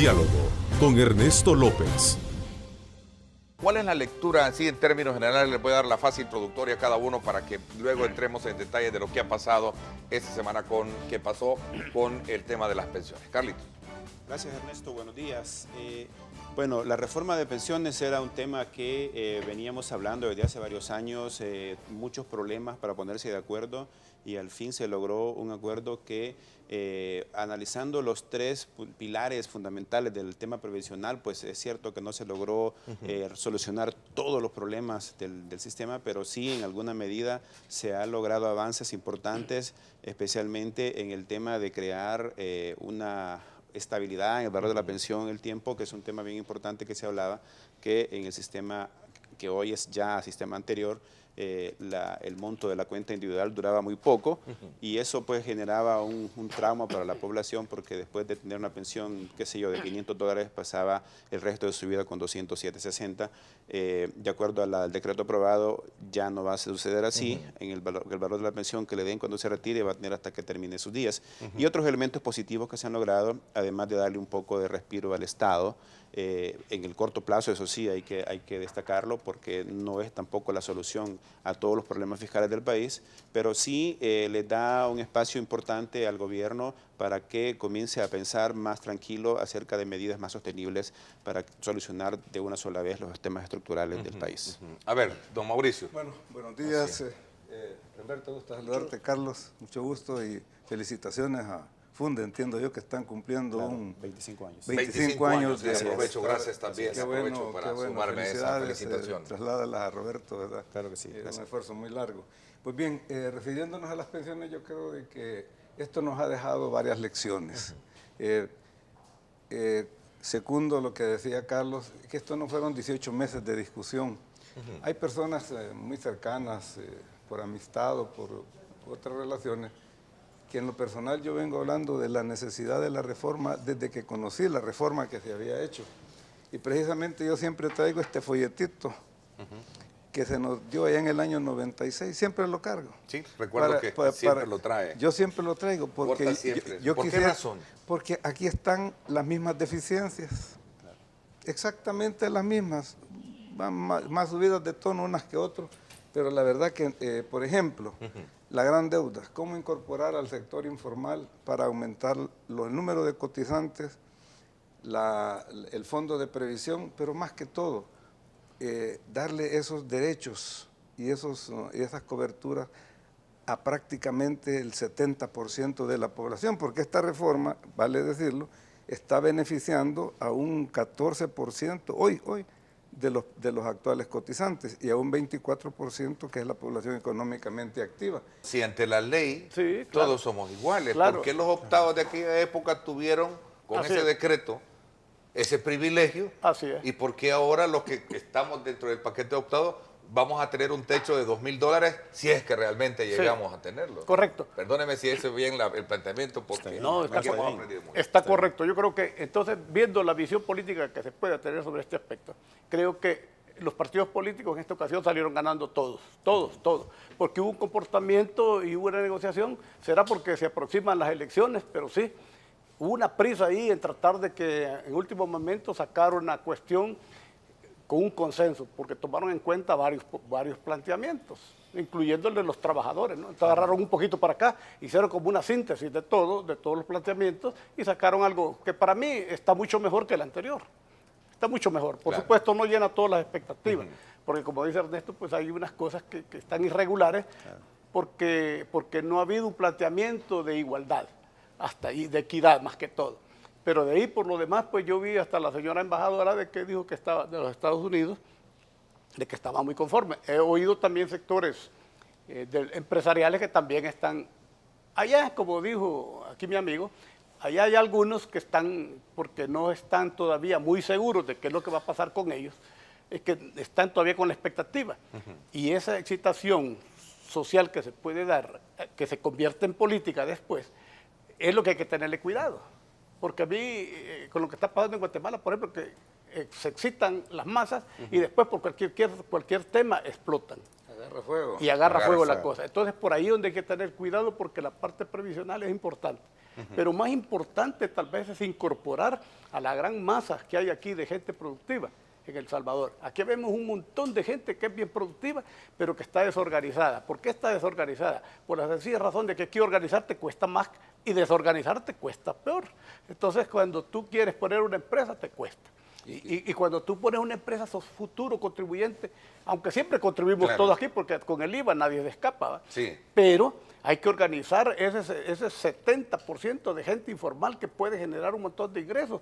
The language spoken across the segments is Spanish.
Diálogo con Ernesto López. ¿Cuál es la lectura, así en términos generales? Les voy a dar la fase introductoria a cada uno para que luego entremos en detalles de lo que ha pasado esta semana qué pasó con el tema de las pensiones. Carlitos. Gracias, Ernesto. Buenos días. Bueno, la reforma de pensiones era un tema que veníamos hablando desde hace varios años, muchos problemas para ponerse de acuerdo y al fin se logró un acuerdo que, analizando los tres pilares fundamentales del tema previsional, pues es cierto que no se logró solucionar todos los problemas del sistema, pero sí en alguna medida se han logrado avances importantes, especialmente en el tema de crear una estabilidad en el valor de la pensión en el tiempo, que es un tema bien importante que se hablaba, que en el sistema que hoy es ya sistema anterior, el monto de la cuenta individual duraba muy poco y eso pues generaba un trauma para la población porque después de tener una pensión, qué sé yo, de $500 pasaba el resto de su vida con 207.60. De acuerdo al decreto aprobado ya no va a suceder así, en el valor de la pensión que le den cuando se retire va a tener hasta que termine sus días. Y otros elementos positivos que se han logrado, además de darle un poco de respiro al Estado, en el corto plazo, eso sí, hay que destacarlo porque no es tampoco la solución a todos los problemas fiscales del país, pero sí le da un espacio importante al gobierno para que comience a pensar más tranquilo acerca de medidas más sostenibles para solucionar de una sola vez los temas estructurales del país. A ver, don Mauricio. Bueno, buenos días. Roberto, gusto saludarte. Carlos, mucho gusto y felicitaciones a Funde, entiendo yo que están cumpliendo 25 años. 25 años de aprovecho, gracias también, qué aprovecho para sumarme a esa felicitación. Trasládalas a Roberto, ¿verdad? Claro que sí. Es un esfuerzo muy largo. Pues bien, refiriéndonos a las pensiones, yo creo de que esto nos ha dejado varias lecciones. Segundo lo que decía Carlos, que esto no fueron 18 meses de discusión. Hay personas muy cercanas, por amistad o por otras relaciones, que en lo personal yo vengo hablando de la necesidad de la reforma desde que conocí la reforma que se había hecho. Y precisamente yo siempre traigo este folletito que se nos dio allá en el año 96, siempre lo cargo. Sí, recuerdo que siempre lo trae. Yo siempre lo traigo porque ¿Por qué razón? Porque aquí están las mismas deficiencias, exactamente las mismas, van más subidas de tono unas que otras, pero la verdad que, por ejemplo, la gran deuda, cómo incorporar al sector informal para aumentar el número de cotizantes, el fondo de previsión, pero más que todo, darle esos derechos y esas coberturas a prácticamente el 70% de la población, porque esta reforma, vale decirlo, está beneficiando a un 14% hoy, de los actuales cotizantes y a un 24% que es la población económicamente activa. Si ante la ley sí, claro, todos somos iguales, claro. ¿Por qué los optados de aquella época tuvieron con Así ese es. decreto ese privilegio? Así es. ¿Y por qué ahora los que estamos dentro del paquete de optados vamos a tener un techo de $2.000 si es que realmente llegamos a tenerlo? Correcto. Perdóneme si ese es bien el planteamiento, porque no, está correcto. Yo creo que entonces, viendo la visión política que se puede tener sobre este aspecto, creo que los partidos políticos en esta ocasión salieron ganando todos, porque hubo un comportamiento y hubo una negociación, será porque se aproximan las elecciones, pero sí, hubo una prisa ahí en tratar de que en último momento sacar una cuestión con un consenso, porque tomaron en cuenta varios planteamientos, incluyendo el de los trabajadores, ¿no? Entonces agarraron un poquito para acá, hicieron como una síntesis de todos los planteamientos y sacaron algo que para mí está mucho mejor que el anterior. Está mucho mejor. Por supuesto no llena todas las expectativas, porque como dice Ernesto, pues hay unas cosas que están irregulares porque no ha habido un planteamiento de igualdad, hasta ahí, de equidad más que todo. Pero de ahí, por lo demás, pues yo vi hasta la señora embajadora de que dijo que estaba de los Estados Unidos, de que estaba muy conforme. He oído también sectores empresariales que también están allá, como dijo aquí mi amigo, allá hay algunos que están, porque no están todavía muy seguros de qué es lo que va a pasar con ellos, es que están todavía con la expectativa. Y esa excitación social que se puede dar, que se convierte en política después, es lo que hay que tenerle cuidado. Porque a mí, con lo que está pasando en Guatemala, por ejemplo, que se excitan las masas y después por cualquier tema explotan. Agarra fuego. Y agarra fuego la fuego. cosa. Entonces, por ahí donde hay que tener cuidado porque la parte previsional es importante. Pero más importante tal vez es incorporar a la gran masa que hay aquí de gente productiva en El Salvador. Aquí vemos un montón de gente que es bien productiva, pero que está desorganizada. ¿Por qué está desorganizada? Por la sencilla razón de que aquí organizarte cuesta más y desorganizarte cuesta peor. Entonces, cuando tú quieres poner una empresa, te cuesta. Y cuando tú pones una empresa, sos futuro contribuyente, aunque siempre contribuimos Claro. todos aquí, porque con el IVA nadie se escapa, ¿va? Sí. Pero hay que organizar ese 70% de gente informal que puede generar un montón de ingresos.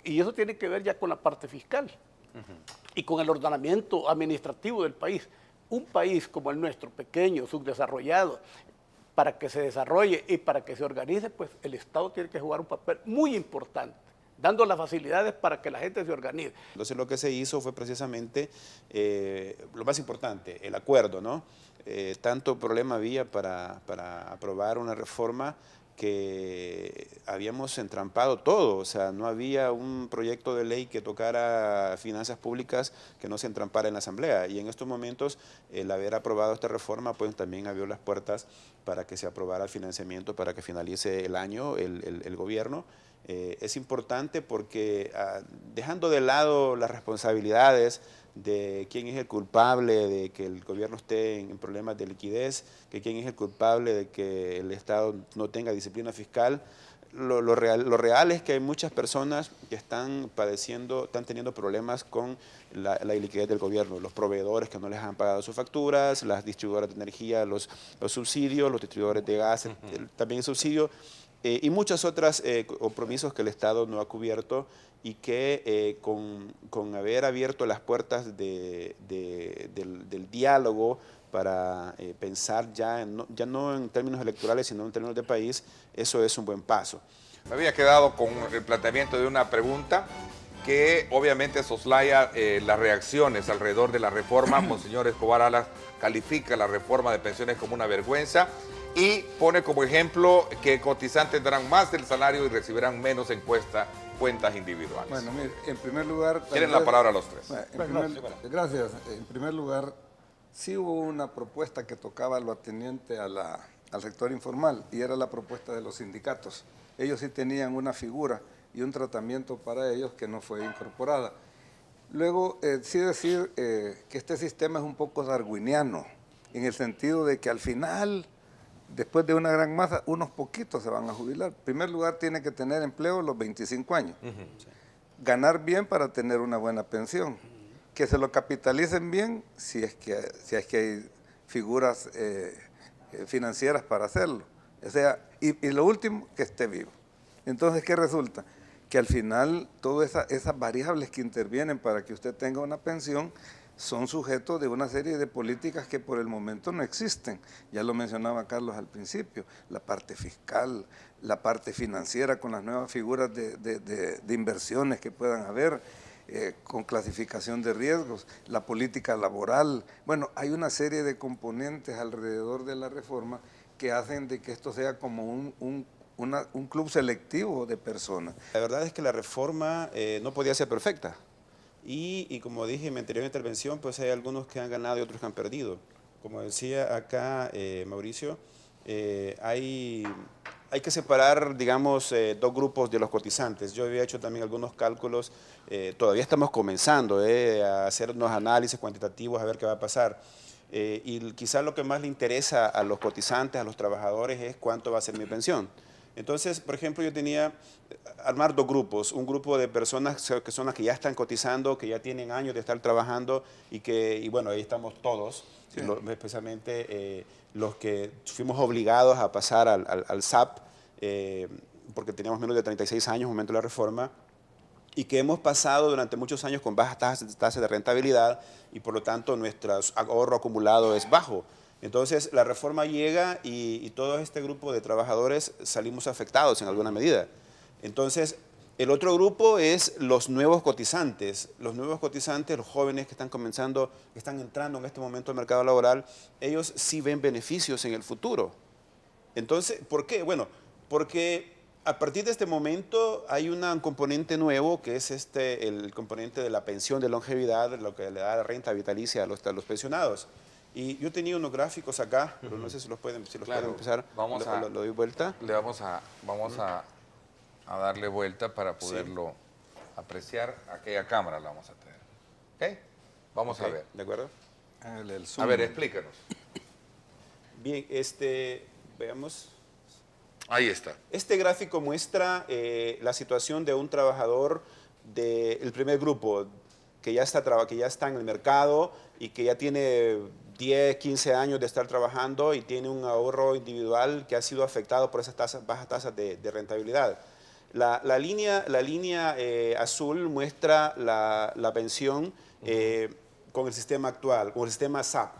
Y eso tiene que ver ya con la parte fiscal y con el ordenamiento administrativo del país. Un país como el nuestro, pequeño, subdesarrollado, para que se desarrolle y para que se organice, pues el Estado tiene que jugar un papel muy importante, dando las facilidades para que la gente se organice. Entonces lo que se hizo fue precisamente lo más importante, el acuerdo, ¿no? Tanto problema había para aprobar una reforma que habíamos entrampado todo, o sea, no había un proyecto de ley que tocara finanzas públicas que no se entrampara en la Asamblea. Y en estos momentos, el haber aprobado esta reforma, pues también abrió las puertas para que se aprobara el financiamiento, para que finalice el año el gobierno. Es importante porque dejando de lado las responsabilidades de quién es el culpable de que el gobierno esté en problemas de liquidez, que quién es el culpable de que el Estado no tenga disciplina fiscal, lo real es que hay muchas personas que están padeciendo, están teniendo problemas con la iliquidez del gobierno, los proveedores que no les han pagado sus facturas, las distribuidoras de energía, los subsidios, los distribuidores de gas, también el subsidio, y muchas otras compromisos que el Estado no ha cubierto y que con haber abierto las puertas del diálogo para pensar ya no en términos electorales, sino en términos de país, eso es un buen paso. Me había quedado con el planteamiento de una pregunta que obviamente soslaya las reacciones alrededor de la reforma. Monseñor Escobar Alas califica la reforma de pensiones como una vergüenza y pone como ejemplo que cotizantes darán más del salario y recibirán menos en cuentas individuales. Bueno, mire, en primer lugar... Tienen la palabra los tres. Gracias. En primer lugar, sí hubo una propuesta que tocaba lo ateniente al sector informal y era la propuesta de los sindicatos. Ellos sí tenían una figura y un tratamiento para ellos que no fue incorporada. Luego, sí decir que este sistema es un poco darwiniano, en el sentido de que al final, después de una gran masa, unos poquitos se van a jubilar. En primer lugar, tiene que tener empleo los 25 años. Ganar bien para tener una buena pensión. Que se lo capitalicen bien si es que hay figuras financieras para hacerlo. O sea, y lo último, que esté vivo. Entonces, ¿qué resulta? Que al final todas esas variables que intervienen para que usted tenga una pensión son sujetos de una serie de políticas que por el momento no existen. Ya lo mencionaba Carlos al principio, la parte fiscal, la parte financiera con las nuevas figuras de inversiones que puedan haber, con clasificación de riesgos, la política laboral. Bueno, hay una serie de componentes alrededor de la reforma que hacen de que esto sea como un club selectivo de personas. La verdad es que la reforma no podía ser perfecta. Y como dije en mi anterior intervención, pues hay algunos que han ganado y otros que han perdido. Como decía acá Mauricio, hay que separar, digamos, dos grupos de los cotizantes. Yo había hecho también algunos cálculos, todavía estamos comenzando a hacer unos análisis cuantitativos a ver qué va a pasar. Y quizás lo que más le interesa a los cotizantes, a los trabajadores, es cuánto va a ser mi pensión. Entonces, por ejemplo, yo tenía armar dos grupos, un grupo de personas que son las que ya están cotizando, que ya tienen años de estar trabajando y bueno, ahí estamos todos, sí. Especialmente los que fuimos obligados a pasar al SAP, porque teníamos menos de 36 años en el momento de la reforma, y que hemos pasado durante muchos años con bajas tasas de rentabilidad y por lo tanto nuestro ahorro acumulado es bajo. Entonces, la reforma llega y todo este grupo de trabajadores salimos afectados en alguna medida. Entonces, el otro grupo es los nuevos cotizantes. Los nuevos cotizantes, los jóvenes que están comenzando, que están entrando en este momento al mercado laboral, ellos sí ven beneficios en el futuro. Entonces, ¿por qué? Bueno, porque a partir de este momento hay un componente nuevo que es el componente de la pensión de longevidad, lo que le da la renta vitalicia a los pensionados. Y yo tenía unos gráficos acá, pero no sé si los pueden, Claro, empezar. Lo doy vuelta. Le vamos a darle vuelta para poderlo apreciar. Aquella cámara la vamos a tener. ¿Ok? Vamos a ver. ¿De acuerdo? A ver, explícanos. Bien, veamos. Ahí está. Este gráfico muestra la situación de un trabajador del primer grupo que ya está en el mercado y que ya tiene 10, 15 años de estar trabajando y tiene un ahorro individual que ha sido afectado por esas bajas tasas de rentabilidad. La línea azul muestra la pensión con el sistema actual, con el sistema SAP.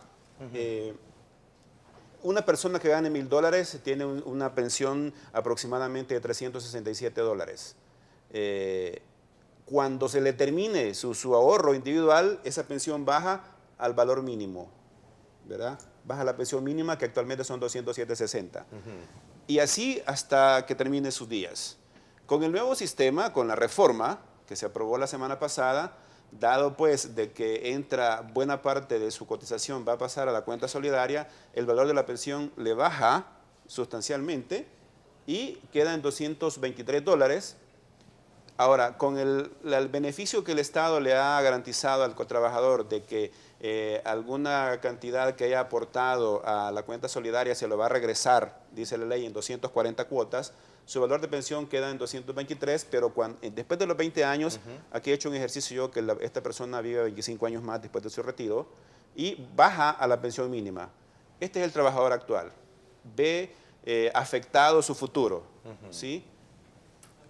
Una persona que gane $1,000 tiene una pensión aproximadamente de $367. Cuando se le termine su ahorro individual, esa pensión baja al valor mínimo, ¿verdad? Baja la pensión mínima, que actualmente son $207.60. Y así hasta que termine sus días. Con el nuevo sistema, con la reforma que se aprobó la semana pasada, dado pues de que entra buena parte de su cotización va a pasar a la cuenta solidaria, el valor de la pensión le baja sustancialmente y queda en $223. Ahora, con el beneficio que el Estado le ha garantizado al trabajador de que alguna cantidad que haya aportado a la cuenta solidaria se lo va a regresar, dice la ley, en 240 cuotas, su valor de pensión queda en 223, pero después de los 20 años, aquí he hecho un ejercicio yo que esta persona vive 25 años más después de su retiro, y baja a la pensión mínima. Este es el trabajador actual. Ve afectado su futuro, ¿sí?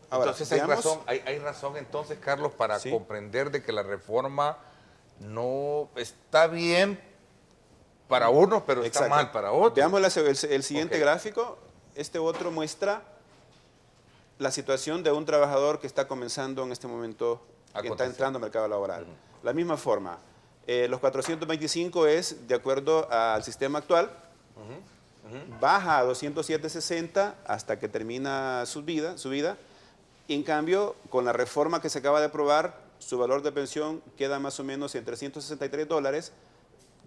Ahora, Entonces veamos. hay razón entonces, Carlos, para Sí. comprender de que la reforma no está bien para unos, pero está Exacto. mal para otros. Veamos el siguiente Ok. gráfico. Este otro muestra la situación de un trabajador que está comenzando en este momento, que está entrando al mercado laboral. La misma forma, los 425 es de acuerdo al sistema actual, baja a 207.60 hasta que termina su vida. En cambio, con la reforma que se acaba de aprobar, su valor de pensión queda más o menos en $363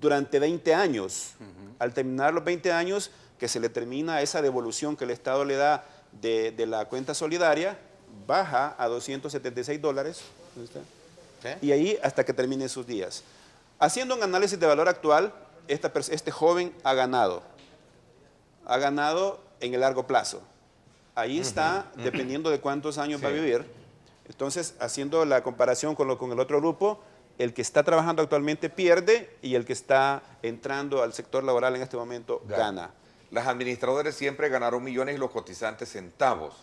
durante 20 años. Al terminar los 20 años, que se le termina esa devolución que el Estado le da de la cuenta solidaria, baja a $276. ¿Dónde está? Y ahí hasta que termine sus días. Haciendo un análisis de valor actual, este joven ha ganado en el largo plazo. Ahí está, dependiendo de cuántos años va a vivir. Entonces, haciendo la comparación con el otro grupo, el que está trabajando actualmente pierde y el que está entrando al sector laboral en este momento gana. Las administradores siempre ganaron millones y los cotizantes centavos.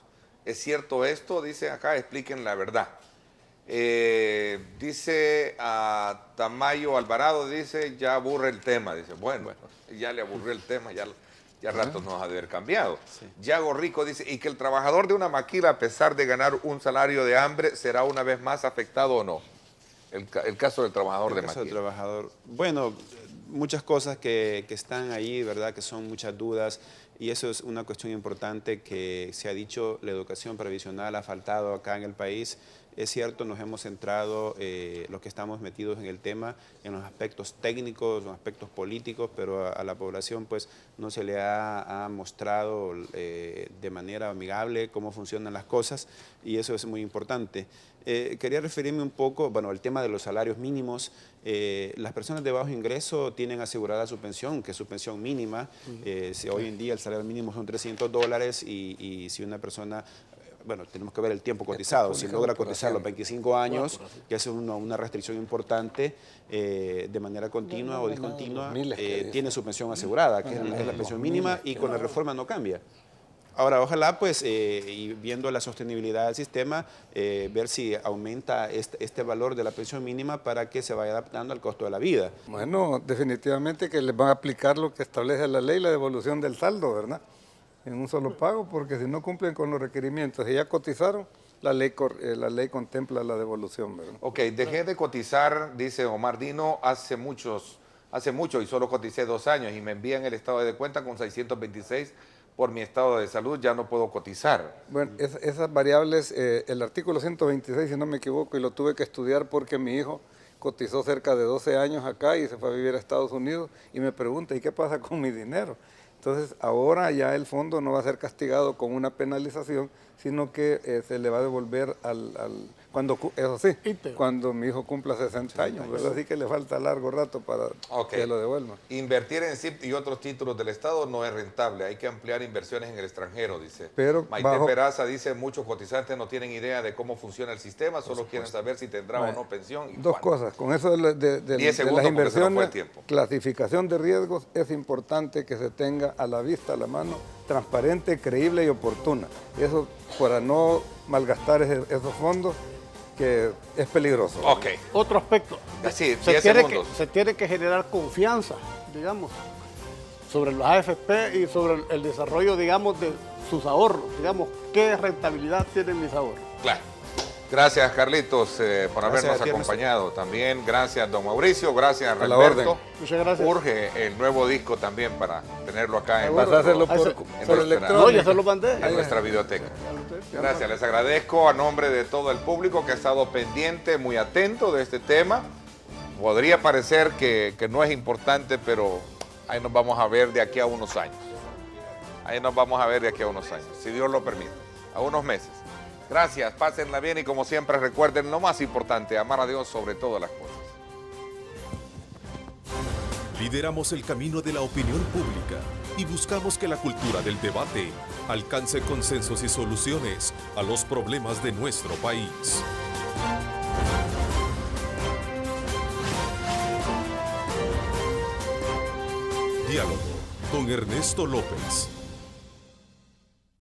¿Es cierto esto? Dice acá, expliquen la verdad. Dice a Tamayo Alvarado, dice, ya aburre el tema. Dice, bueno, ya le aburrió el tema, ya ratos nos ha de haber cambiado. Sí. Yago Rico dice, y que el trabajador de una maquila, a pesar de ganar un salario de hambre, ¿será una vez más afectado o no? El caso del trabajador de maquila. Trabajador, bueno, muchas cosas que están ahí, ¿verdad? Que son muchas dudas y eso es una cuestión importante que se ha dicho, la educación previsional ha faltado acá en el país. Es cierto, nos hemos centrado, los que estamos metidos en el tema, en los aspectos técnicos, los aspectos políticos, pero a la población pues no se le ha mostrado de manera amigable cómo funcionan las cosas y eso es muy importante. Quería referirme un poco, bueno, al tema de los salarios mínimos. Las personas de bajo ingreso tienen asegurada su pensión, que es su pensión mínima. Si hoy en día el salario mínimo son $300 y si una persona... Bueno, tenemos que ver el tiempo cotizado. Si logra cotizar los 25 años, que es una restricción importante, de manera continua o discontinua, tiene su pensión asegurada, que es la pensión mínima, y con la reforma no cambia. Ahora, ojalá, pues, y viendo la sostenibilidad del sistema, ver si aumenta este valor de la pensión mínima para que se vaya adaptando al costo de la vida. Bueno, definitivamente que les van a aplicar lo que establece la ley, la devolución del saldo, ¿verdad? En un solo pago, porque si no cumplen con los requerimientos y ya cotizaron, la ley contempla la devolución, ¿verdad? Ok, dejé de cotizar, dice Omar Dino, hace mucho y solo coticé 2 años y me envían el estado de cuenta con 626 por mi estado de salud, ya no puedo cotizar. Bueno, esas variables, el artículo 126, si no me equivoco, y lo tuve que estudiar porque mi hijo cotizó cerca de 12 años acá y se fue a vivir a Estados Unidos y me pregunta, ¿y qué pasa con mi dinero? Entonces, ahora ya el fondo no va a ser castigado con una penalización, sino que se le va a devolver eso sí, cuando mi hijo cumpla 60 años, ¿verdad? Así que le falta largo rato para que lo devuelvan. Invertir en CIP y otros títulos del Estado no es rentable, hay que ampliar inversiones en el extranjero, dice. Pero Maite Peraza dice, muchos cotizantes no tienen idea de cómo funciona el sistema, solo quieren saber si tendrá o no pensión. Dos cosas, con eso de las inversiones, clasificación de riesgos, es importante que se tenga a la vista, a la mano, transparente, creíble y oportuna. Eso para no malgastar esos fondos, que es peligroso. Ok. Otro aspecto. Sí, se tiene que generar confianza, digamos, sobre los AFP y sobre el desarrollo, digamos, de sus ahorros. Digamos, qué rentabilidad tienen mis ahorros. Claro. Gracias, Carlitos, por habernos acompañado. También gracias, don Mauricio. Gracias, Alberto. Muchas gracias. Urge el nuevo disco también para tenerlo acá en, ¿Vas a hacerlo por electrónico? No, ya se lo mandé. En nuestra videoteca. Gracias, les agradezco a nombre de todo el público que ha estado pendiente, muy atento de este tema. Podría parecer que no es importante, pero ahí nos vamos a ver de aquí a unos años. Ahí nos vamos a ver de aquí a unos años, si Dios lo permite, a unos meses. Gracias, pásenla bien y como siempre recuerden lo más importante, amar a Dios sobre todas las cosas. Lideramos el camino de la opinión pública y buscamos que la cultura del debate alcance consensos y soluciones a los problemas de nuestro país. Diálogo con Ernesto López.